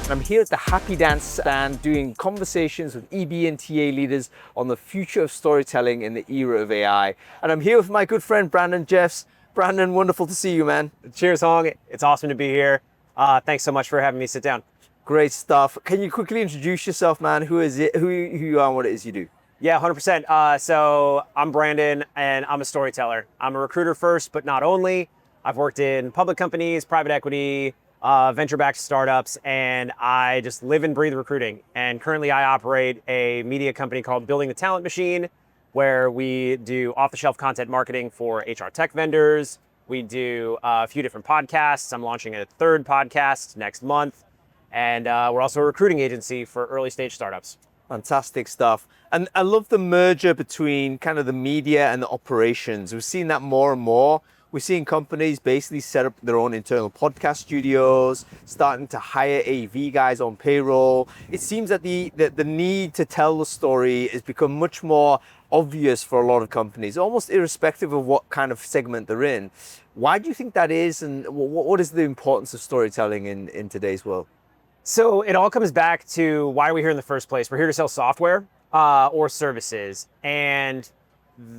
I'm here at the Happydance stand doing conversations with EB and TA leaders on the future of storytelling in the era of AI. And I'm here with my good friend, Brandon Jeffs. Brandon, wonderful to see you, man. Cheers, Hong. It's awesome to be here. Thanks so much for having me sit down. Great stuff. Can you quickly introduce yourself, man? Who is it? Who you are and what it is you do? Yeah, 100%. So I'm Brandon and I'm a storyteller. I'm a recruiter first, but not only. I've worked in public companies, private equity, venture-backed startups, and I just live and breathe recruiting. And currently I operate a media company called Building the Talent Machine, where we do off-the-shelf content marketing for HR tech vendors. We do a few different podcasts. I'm launching a third podcast next month. And we're also a recruiting agency for early stage startups. Fantastic stuff. And I love the merger between kind of the media and the operations. We've seen that more and more. We're seeing companies basically set up their own internal podcast studios, starting to hire AV guys on payroll. It seems that the need to tell the story has become much more obvious for a lot of companies, almost irrespective of what kind of segment they're in. Why do you think that is? And what is the importance of storytelling in today's world? So it all comes back to why are we here in the first place? We're here to sell software or services. And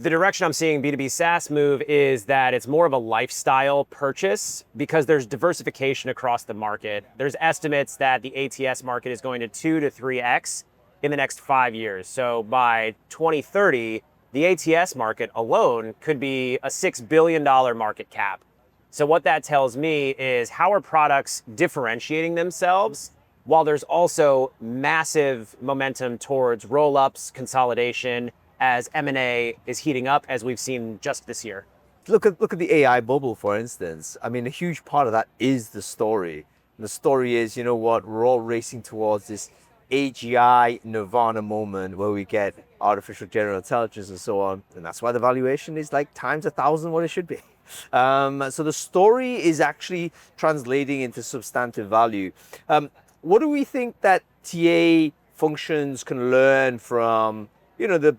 the direction I'm seeing B2B SaaS move is that it's more of a lifestyle purchase because there's diversification across the market. There's estimates that the ATS market is going to 2 to 3x in the next 5 years. So by 2030, the ATS market alone could be a $6 billion market cap. So what that tells me is how are products differentiating themselves while there's also massive momentum towards roll-ups, consolidation, as M&A is heating up, as we've seen just this year. Look at the AI bubble, for instance. I mean, a huge part of that is the story. And the story is, you know what, we're all racing towards this AGI nirvana moment where we get artificial general intelligence and so on. And that's why the valuation is like times 1,000 what it should be. So the story is actually translating into substantive value. What do we think that TA functions can learn from, you know, the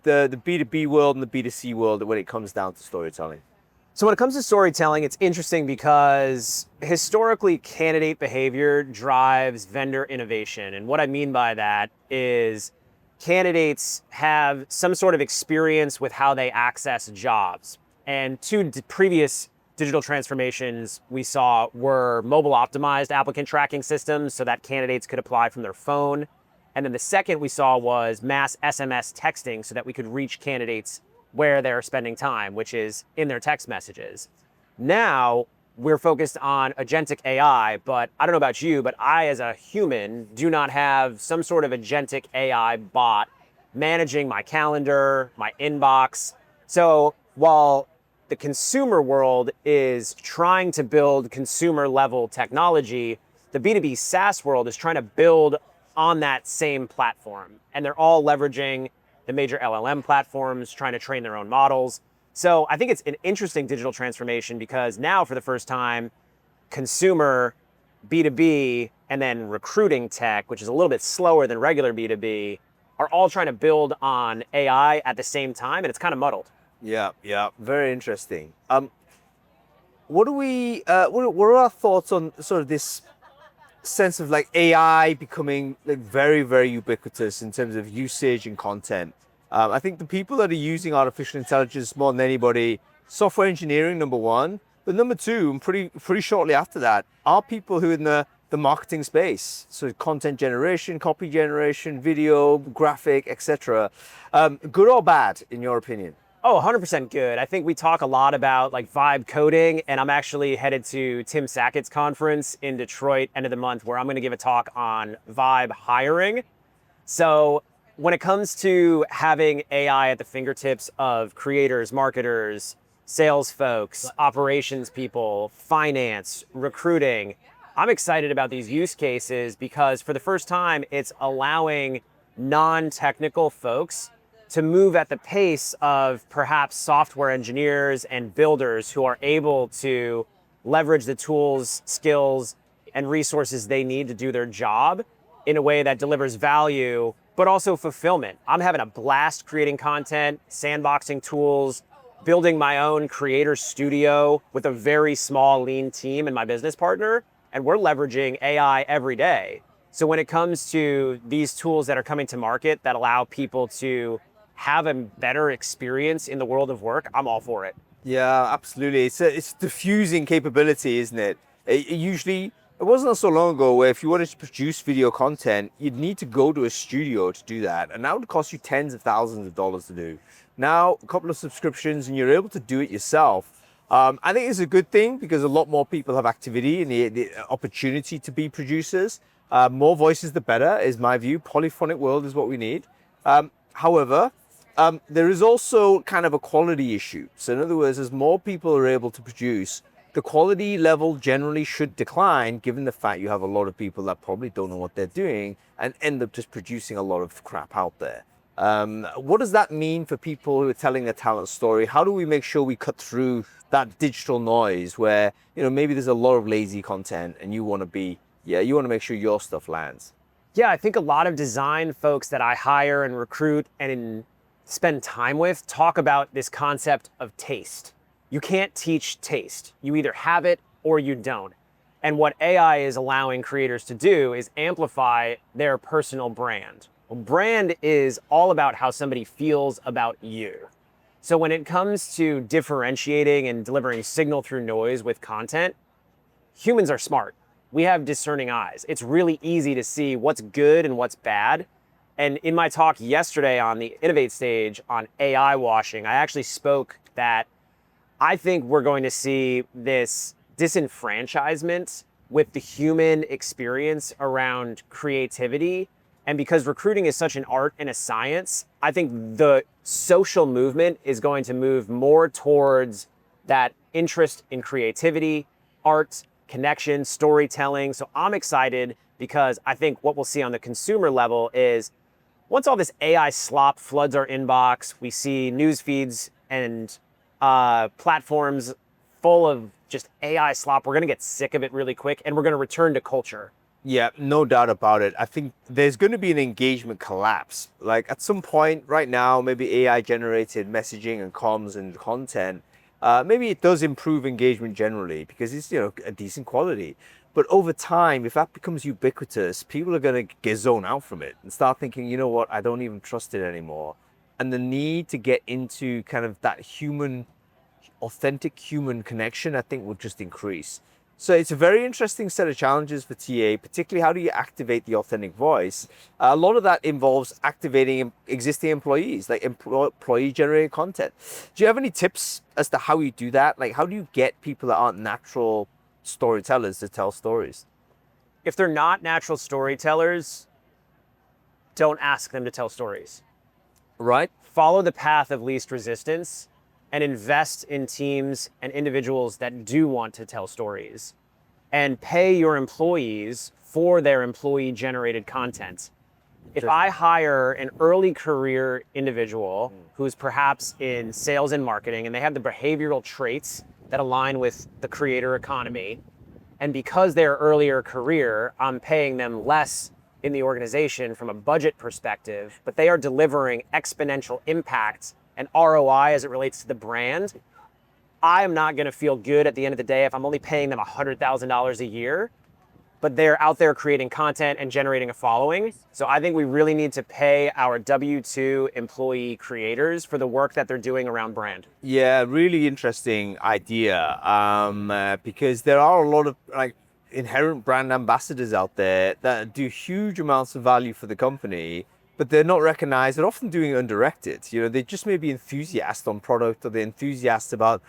B2B world and the B2C world when it comes down to storytelling? So when it comes to storytelling, it's interesting because historically candidate behavior drives vendor innovation. And what I mean by that is candidates have some sort of experience with how they access jobs. And two previous digital transformations we saw were mobile optimized applicant tracking systems so that candidates could apply from their phone. And then the second we saw was mass SMS texting so that we could reach candidates where they're spending time, which is in their text messages. Now we're focused on agentic AI, but I don't know about you, but I as a human do not have some sort of agentic AI bot managing my calendar, my inbox. So while the consumer world is trying to build consumer level technology, the B2B SaaS world is trying to build on that same platform. And they're all leveraging the major LLM platforms, trying to train their own models. So I think it's an interesting digital transformation because now for the first time, consumer, B2B, and then recruiting tech, which is a little bit slower than regular B2B, are all trying to build on AI at the same time, and it's kind of muddled. Yeah, very interesting. What are our thoughts on sort of this sense of like AI becoming like very, very ubiquitous in terms of usage and content? I think the people that are using artificial intelligence more than anybody, software engineering, number one, but number two, and pretty shortly after that, are people who are in the marketing space. So content generation, copy generation, video, graphic, etc. Good or bad, in your opinion? Oh, 100% good. I think we talk a lot about like vibe coding, and I'm actually headed to Tim Sackett's conference in Detroit end of the month where I'm going to give a talk on vibe hiring. So when it comes to having AI at the fingertips of creators, marketers, sales folks, operations people, finance, recruiting, I'm excited about these use cases because for the first time, it's allowing non-technical folks to move at the pace of perhaps software engineers and builders who are able to leverage the tools, skills, and resources they need to do their job in a way that delivers value, but also fulfillment. I'm having a blast creating content, sandboxing tools, building my own creator studio with a very small, lean team and my business partner, and we're leveraging AI every day. So when it comes to these tools that are coming to market that allow people to have a better experience in the world of work, I'm all for it. Yeah, absolutely. It's diffusing capability, isn't it? It wasn't so long ago where if you wanted to produce video content, you'd need to go to a studio to do that, and that would cost you tens of thousands of dollars to do. Now, a couple of subscriptions, and you're able to do it yourself. I think it's a good thing because a lot more people have activity and the opportunity to be producers. More voices, the better, is my view. Polyphonic world is what we need. However, there is also kind of a quality issue. So in other words, as more people are able to produce, the quality level generally should decline given the fact you have a lot of people that probably don't know what they're doing and end up just producing a lot of crap out there. What does that mean for people who are telling a talent story? How do we make sure we cut through that digital noise where, maybe there's a lot of lazy content and you want to make sure your stuff lands? Yeah, I think a lot of design folks that I hire and recruit and spend time with talk about this concept of taste. You can't teach taste. You either have it or you don't. And what AI is allowing creators to do is amplify their personal brand. Well, brand is all about how somebody feels about you. So when it comes to differentiating and delivering signal through noise with content, humans are smart. We have discerning eyes. It's really easy to see what's good and what's bad. And in my talk yesterday on the Innovate stage on AI washing, I actually spoke that I think we're going to see this disenfranchisement with the human experience around creativity. And because recruiting is such an art and a science, I think the social movement is going to move more towards that interest in creativity, art, connection, storytelling. So I'm excited because I think what we'll see on the consumer level is once all this AI slop floods our inbox, we see news feeds and platforms full of just AI slop, we're going to get sick of it really quick and we're going to return to culture. Yeah, no doubt about it. I think there's going to be an engagement collapse. Like at some point right now, maybe AI generated messaging and comms and content, maybe it does improve engagement generally because it's, a decent quality. But over time, if that becomes ubiquitous, people are going to get zoned out from it and start thinking, you know what, I don't even trust it anymore. And the need to get into kind of that authentic human connection, I think will just increase. So it's a very interesting set of challenges for TA, particularly how do you activate the authentic voice? A lot of that involves activating existing employees, like employee generated content. Do you have any tips as to how you do that? Like how do you get people that aren't natural storytellers to tell stories? If they're not natural storytellers, don't ask them to tell stories. Right? Follow the path of least resistance and invest in teams and individuals that do want to tell stories, and pay your employees for their employee generated content. If I hire an early career individual who's perhaps in sales and marketing and they have the behavioral traits that align with the creator economy, and because they're earlier career, I'm paying them less in the organization from a budget perspective, but they are delivering exponential impact and ROI as it relates to the brand, I am not going to feel good at the end of the day if I'm only paying them $100,000 a year, but they're out there creating content and generating a following. So I think we really need to pay our W-2 employee creators for the work that they're doing around brand. Yeah, really interesting idea. Because there are a lot of inherent brand ambassadors out there that do huge amounts of value for the company, but they're not recognized. They're often doing it undirected. They just may be enthusiasts on product, or they're enthusiasts about,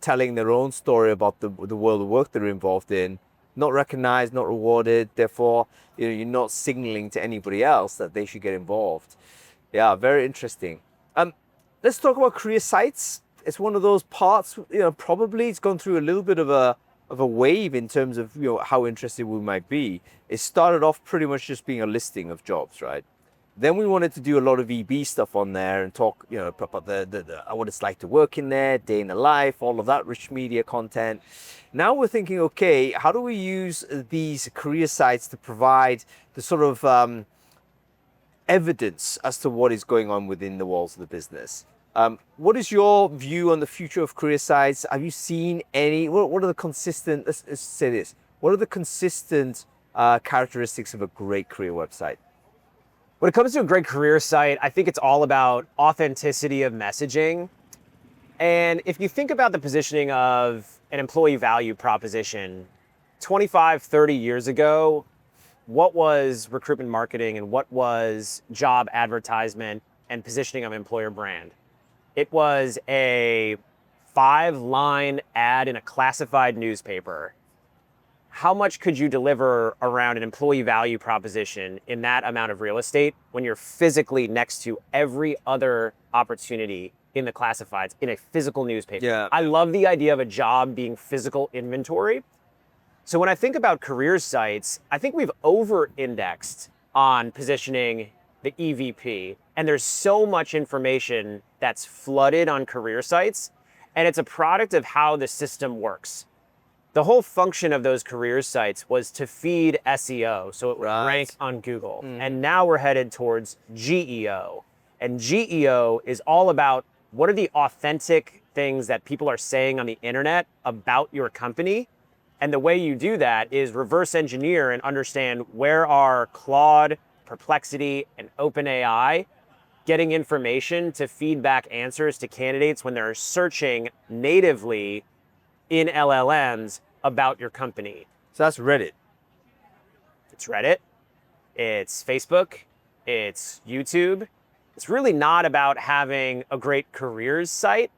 telling their own story about the world of work they're involved in. Not recognized, not rewarded. Therefore, you're not signaling to anybody else that they should get involved. Yeah, very interesting. Let's talk about career sites. It's one of those parts, probably it's gone through a little bit of a wave in terms of, how interested we might be. It started off pretty much just being a listing of jobs, right? Then we wanted to do a lot of EB stuff on there and talk, about what it's like to work in there, day in the life, all of that rich media content. Now we're thinking, okay, how do we use these career sites to provide the sort of evidence as to what is going on within the walls of the business? What is your view on the future of career sites? Have you seen any? What are the consistent? Let's say this. What are the consistent characteristics of a great career website? When it comes to a great career site, I think it's all about authenticity of messaging. And if you think about the positioning of an employee value proposition, 25, 30 years ago, what was recruitment marketing and what was job advertisement and positioning of employer brand? It was a 5-line ad in a classified newspaper. How much could you deliver around an employee value proposition in that amount of real estate when you're physically next to every other opportunity in the classifieds in a physical newspaper? Yeah. I love the idea of a job being physical inventory. So when I think about career sites, I think we've over-indexed on positioning the EVP, and there's so much information that's flooded on career sites, and it's a product of how the system works. The whole function of those career sites was to feed SEO, so it would rank on Google. And now we're headed towards GEO. And GEO is all about what are the authentic things that people are saying on the internet about your company. And the way you do that is reverse engineer and understand where are Claude, Perplexity, and OpenAI getting information to feed back answers to candidates when they're searching natively in LLMs about your company. So that's Reddit. It's Reddit, it's Facebook, it's YouTube. It's really not about having a great careers site.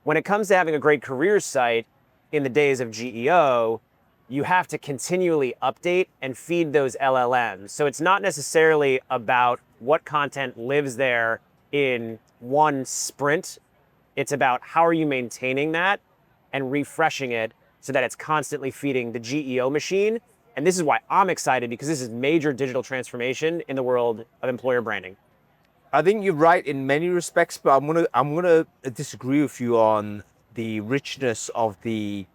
When it comes to having a great careers site in the days of GEO, you have to continually update and feed those LLMs. So it's not necessarily about what content lives there in one sprint. It's about how are you maintaining that and refreshing it so that it's constantly feeding the GEO machine. And this is why I'm excited, because this is major digital transformation in the world of employer branding. I think you're right in many respects, but I'm gonna disagree with you on the richness of the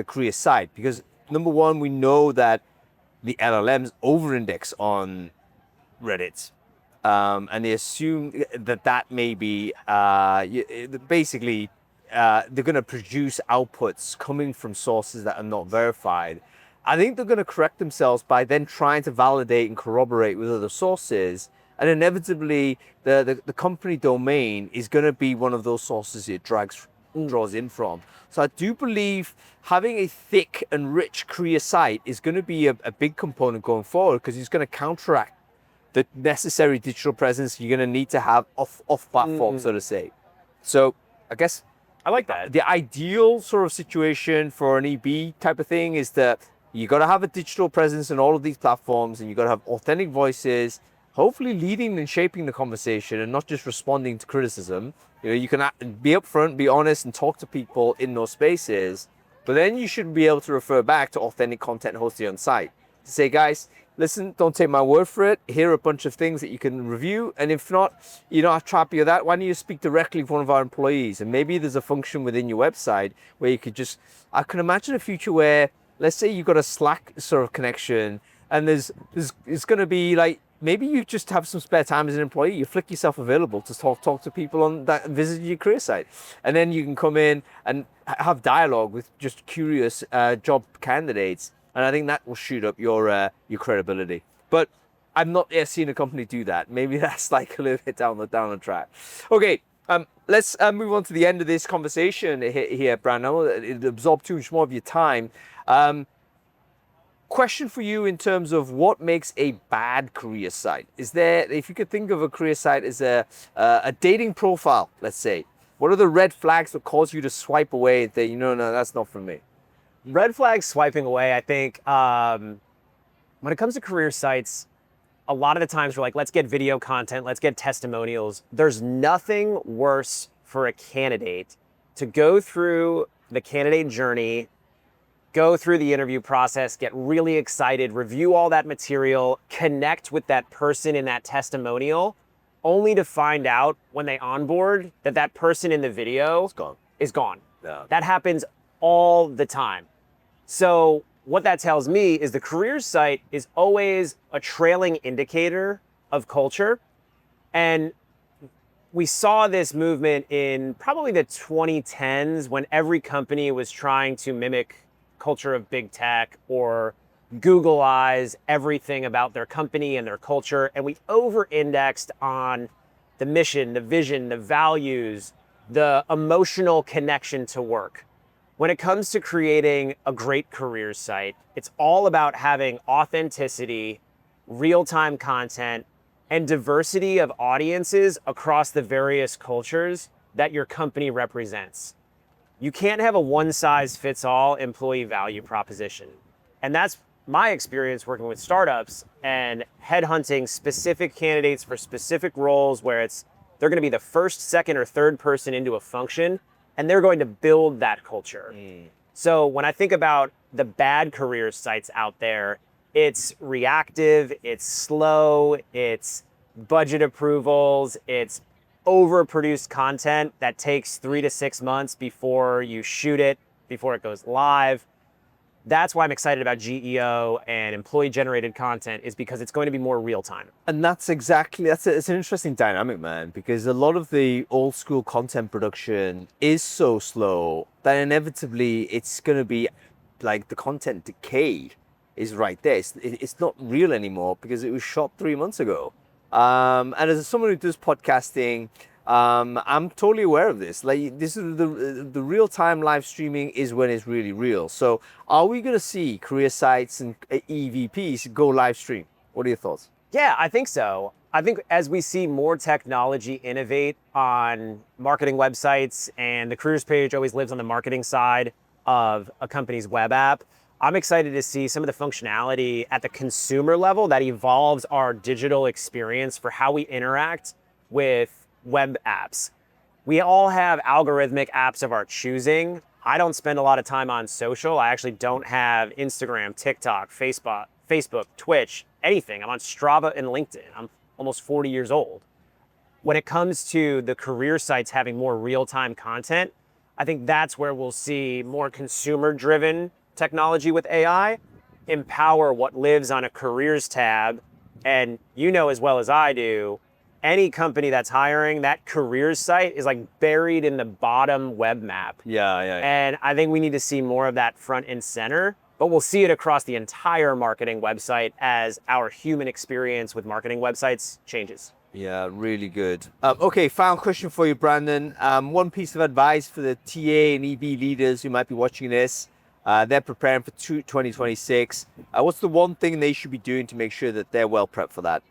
career site, because number one, we know that the LLMs over-index on Reddit, and they assume that may be basically they're going to produce outputs coming from sources that are not verified. I think they're going to correct themselves by then trying to validate and corroborate with other sources. And inevitably, the company domain is going to be one of those sources it draws in from. So I do believe having a thick and rich career site is going to be a big component going forward, because it's going to counteract the necessary digital presence you're going to need to have off platform, so to say. So I guess I like that. the ideal sort of situation for an EB type of thing is that you got to have a digital presence in all of these platforms, and you got to have authentic voices, hopefully leading and shaping the conversation and not just responding to criticism. You know, you can be upfront, be honest, and talk to people in those spaces, but then you should be able to refer back to authentic content hosted on site to say, guys, listen, don't take my word for it. Here are a bunch of things that you can review. And if not, you don't have to copy of that. Why don't you speak directly with one of our employees? And maybe there's a function within your website where you could just, I can imagine a future where, let's say you've got a Slack sort of connection, and it's going to be like, maybe you just have some spare time as an employee. You flick yourself available to talk to people on that visit your career site, and then you can come in and have dialogue with just curious job candidates. And I think that will shoot up your credibility. But I've not yet seen a company do that. Maybe that's like a little bit down the track. Okay, let's move on to the end of this conversation here, Brandon. It absorbed too much more of your time. Question for you in terms of what makes a bad career site. Is there, if you could think of a career site as a dating profile, let's say, what are the red flags that cause you to swipe away and say, no, that's not for me? Red flags swiping away, I think, when it comes to career sites, a lot of the times we're like, let's get video content, let's get testimonials. There's nothing worse for a candidate to go through the candidate journey, go through the interview process, get really excited, review all that material, connect with that person in that testimonial, only to find out when they onboard that that person in the video is gone. Yeah. That happens all the time. So what that tells me is the career site is always a trailing indicator of culture. And we saw this movement in probably the 2010s when every company was trying to mimic culture of big tech or Google-ize everything about their company and their culture, and we over-indexed on the mission, the vision, the values, the emotional connection to work. When it comes to creating a great career site, it's all about having authenticity, real-time content, and diversity of audiences across the various cultures that your company represents. You can't have a one-size-fits-all employee value proposition. And that's my experience working with startups and headhunting specific candidates for specific roles where they're going to be the first, second, or third person into a function, and they're going to build that culture. So when I think about the bad career sites out there, it's reactive, it's slow, it's budget approvals, it's overproduced content that takes 3 to 6 months before you shoot it, before it goes live. That's why I'm excited about GEO and employee generated content, is because it's going to be more real time. And that's it's an interesting dynamic, man, because a lot of the old school content production is so slow that inevitably it's going to be like the content decay is right there. It's not real anymore because it was shot 3 months ago. And as someone who does podcasting, I'm totally aware of this. Like, this is the real-time live streaming is when it's really real. So are we going to see career sites and EVPs go live stream? What are your thoughts? Yeah, I think so. I think as we see more technology innovate on marketing websites, and the careers page always lives on the marketing side of a company's web app, I'm excited to see some of the functionality at the consumer level that evolves our digital experience for how we interact with web apps. We all have algorithmic apps of our choosing. I don't spend a lot of time on social. I actually don't have Instagram, TikTok, Facebook, Twitch, anything. I'm on Strava and LinkedIn. I'm almost 40 years old. When it comes to the career sites having more real-time content, I think that's where we'll see more consumer-driven technology with AI empower what lives on a careers tab. And you know as well as I do, any company that's hiring, that careers site is like buried in the bottom web map. Yeah. And I think we need to see more of that front and center, but we'll see it across the entire marketing website as our human experience with marketing websites changes. Yeah, really good. Okay, final question for you, Brandon. One piece of advice for the TA and EB leaders who might be watching this. They're preparing for 2026. What's the one thing they should be doing to make sure that they're well prepped for that?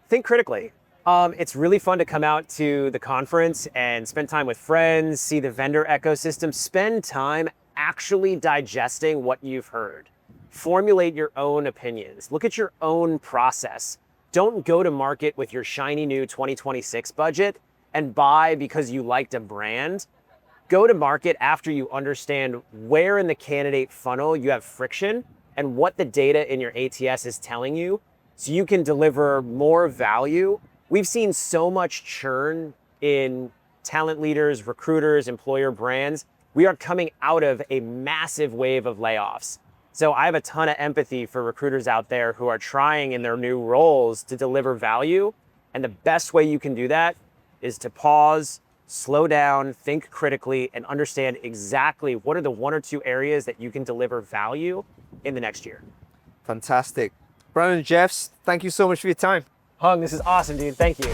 Think critically. It's really fun to come out to the conference and spend time with friends, see the vendor ecosystem, spend time actually digesting what you've heard. Formulate your own opinions. Look at your own process. Don't go to market with your shiny new 2026 budget and buy because you liked a brand. Go to market after you understand where in the candidate funnel you have friction and what the data in your ATS is telling you, so you can deliver more value. We've seen so much churn in talent leaders, recruiters, employer brands. We are coming out of a massive wave of layoffs. So I have a ton of empathy for recruiters out there who are trying in their new roles to deliver value. And the best way you can do that is to pause, slow down, think critically, and understand exactly what are the 1 or 2 areas that you can deliver value in the next year. Fantastic. Brandon Jeffs, thank you so much for your time. Hung, this is awesome, dude. Thank you.